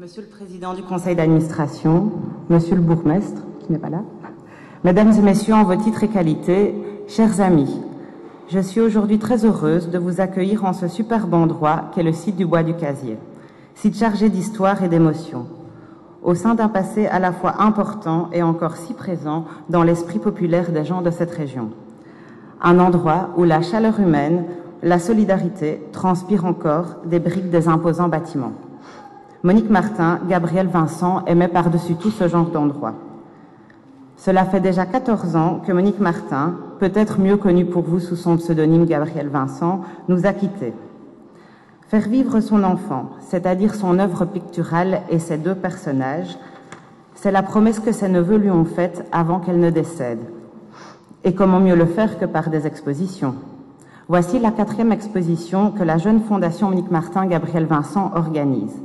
Monsieur le Président du Conseil d'administration, Monsieur le Bourgmestre, qui n'est pas là, Mesdames et Messieurs, en vos titres et qualités, chers amis, je suis aujourd'hui très heureuse de vous accueillir en ce superbe endroit qu'est le site du Bois du Casier, site chargé d'histoire et d'émotions, au sein d'un passé à la fois important et encore si présent dans l'esprit populaire des gens de cette région. Un endroit où la chaleur humaine, la solidarité transpirent encore des briques des imposants bâtiments. Monique Martin, Gabriel Vincent aimaient par-dessus tout ce genre d'endroit. Cela fait déjà 14 ans que Monique Martin, peut-être mieux connue pour vous sous son pseudonyme Gabriel Vincent, nous a quittés. Faire vivre son enfant, c'est-à-dire son œuvre picturale et ses deux personnages, c'est la promesse que ses neveux lui ont faite avant qu'elle ne décède. Et comment mieux le faire que par des expositions? Voici la 4e exposition que la jeune Fondation Monique Martin Gabriel Vincent organise.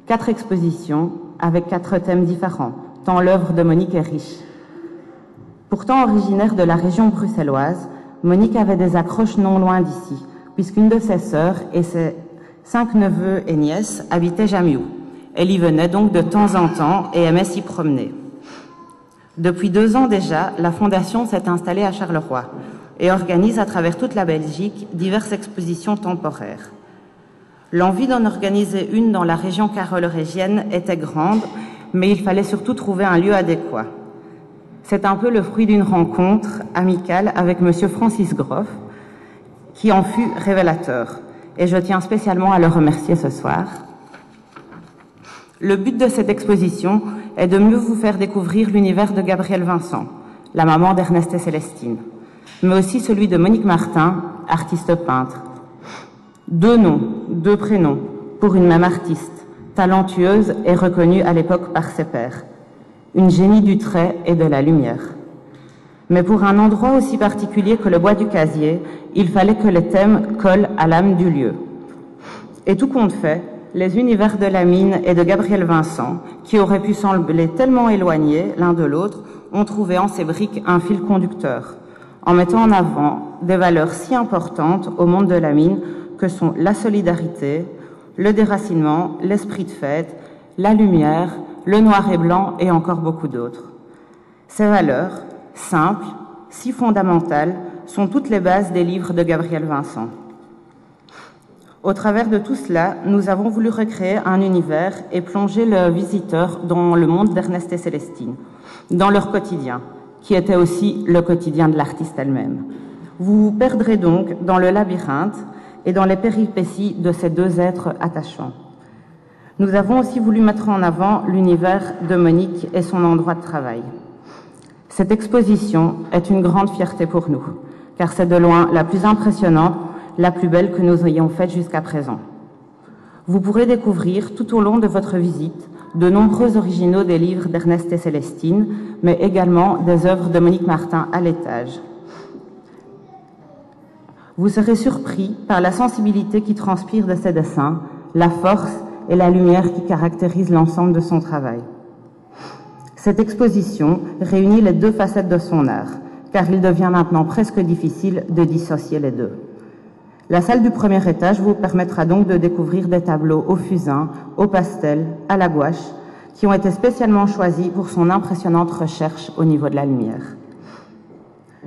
4 expositions avec 4 thèmes différents, tant l'œuvre de Monique est riche. Pourtant originaire de la région bruxelloise, Monique avait des accroches non loin d'ici, puisqu'une de ses sœurs et ses 5 neveux et nièces habitaient Jamiou. Elle y venait donc de temps en temps et aimait s'y promener. Depuis 2 ans déjà, la Fondation s'est installée à Charleroi et organise à travers toute la Belgique diverses expositions temporaires. L'envie d'en organiser une dans la région carolégienne était grande, mais il fallait surtout trouver un lieu adéquat. C'est un peu le fruit d'une rencontre amicale avec Monsieur Francis Groff, qui en fut révélateur, et je tiens spécialement à le remercier ce soir. Le but de cette exposition est de mieux vous faire découvrir l'univers de Gabriel Vincent, la maman d'Ernest et Célestine, mais aussi celui de Monique Martin, artiste peintre. 2 noms, 2 prénoms, pour une même artiste, talentueuse et reconnue à l'époque par ses pairs. Une génie du trait et de la lumière. Mais pour un endroit aussi particulier que le Bois du Casier, il fallait que les thèmes collent à l'âme du lieu. Et tout compte fait, les univers de la mine et de Gabriel Vincent, qui auraient pu sembler tellement éloignés l'un de l'autre, ont trouvé en ces briques un fil conducteur, en mettant en avant des valeurs si importantes au monde de la mine que sont la solidarité, le déracinement, l'esprit de fête, la lumière, le noir et blanc et encore beaucoup d'autres. Ces valeurs, simples, si fondamentales, sont toutes les bases des livres de Gabriel Vincent. Au travers de tout cela, nous avons voulu recréer un univers et plonger le visiteur dans le monde d'Ernest et Célestine, dans leur quotidien, qui était aussi le quotidien de l'artiste elle-même. Vous vous perdrez donc dans le labyrinthe et dans les péripéties de ces 2 êtres attachants. Nous avons aussi voulu mettre en avant l'univers de Monique et son endroit de travail. Cette exposition est une grande fierté pour nous, car c'est de loin la plus impressionnante, la plus belle que nous ayons faite jusqu'à présent. Vous pourrez découvrir tout au long de votre visite de nombreux originaux des livres d'Ernest et Célestine, mais également des œuvres de Monique Martin à l'étage. Vous serez surpris par la sensibilité qui transpire de ses dessins, la force et la lumière qui caractérisent l'ensemble de son travail. Cette exposition réunit les 2 facettes de son art, car il devient maintenant presque difficile de dissocier les 2. La salle du premier étage vous permettra donc de découvrir des tableaux au fusain, au pastel, à la gouache, qui ont été spécialement choisis pour son impressionnante recherche au niveau de la lumière.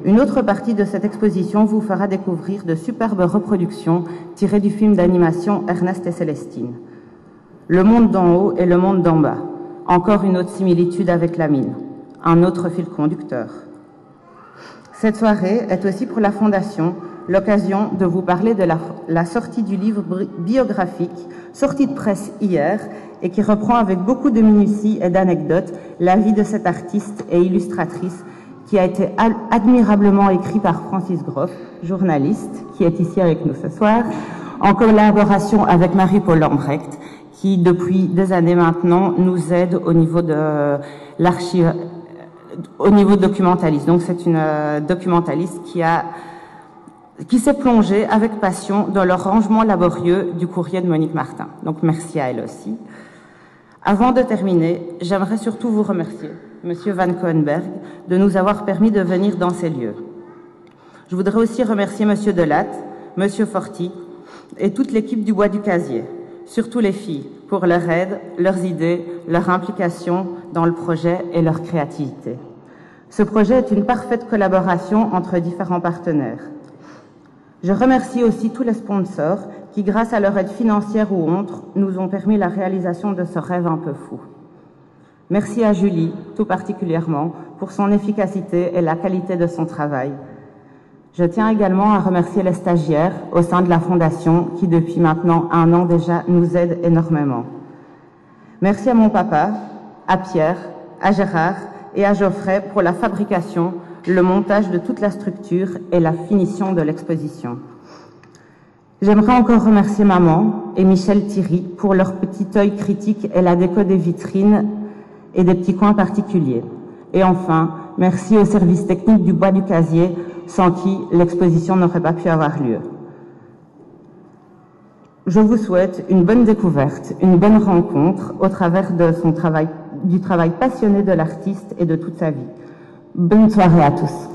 Une autre partie de cette exposition vous fera découvrir de superbes reproductions tirées du film d'animation Ernest et Célestine. Le monde d'en haut et le monde d'en bas. Encore une autre similitude avec la mine. Un autre fil conducteur. Cette soirée est aussi pour la Fondation l'occasion de vous parler de la sortie du livre biographique, sortie de presse hier, et qui reprend avec beaucoup de minutie et d'anecdotes la vie de cette artiste et illustratrice qui a été admirablement écrit par Francis Groff, journaliste, qui est ici avec nous ce soir, en collaboration avec Marie-Paul Lambrecht, qui depuis des années maintenant nous aide au niveau de l'archive, au niveau documentaliste. Donc c'est une documentaliste qui s'est plongée avec passion dans le rangement laborieux du courrier de Monique Martin. Donc merci à elle aussi. Avant de terminer, j'aimerais surtout vous remercier, Monsieur Van Coenberg, de nous avoir permis de venir dans ces lieux. Je voudrais aussi remercier Monsieur Delatte, Monsieur Forti et toute l'équipe du Bois du Casier, surtout les filles, pour leur aide, leurs idées, leur implication dans le projet et leur créativité. Ce projet est une parfaite collaboration entre différents partenaires. Je remercie aussi tous les sponsors qui, grâce à leur aide financière ou autre, nous ont permis la réalisation de ce rêve un peu fou. Merci à Julie, tout particulièrement, pour son efficacité et la qualité de son travail. Je tiens également à remercier les stagiaires au sein de la Fondation qui, depuis maintenant 1 an déjà, nous aident énormément. Merci à mon papa, à Pierre, à Gérard et à Geoffrey pour la fabrication, le montage de toute la structure et la finition de l'exposition. J'aimerais encore remercier maman et Michel Thierry pour leur petit œil critique et la déco des vitrines et des petits coins particuliers. Et enfin, merci au service technique du Bois du Casier, sans qui l'exposition n'aurait pas pu avoir lieu. Je vous souhaite une bonne découverte, une bonne rencontre au travers de du travail passionné de l'artiste et de toute sa vie. Bonne soirée à tous.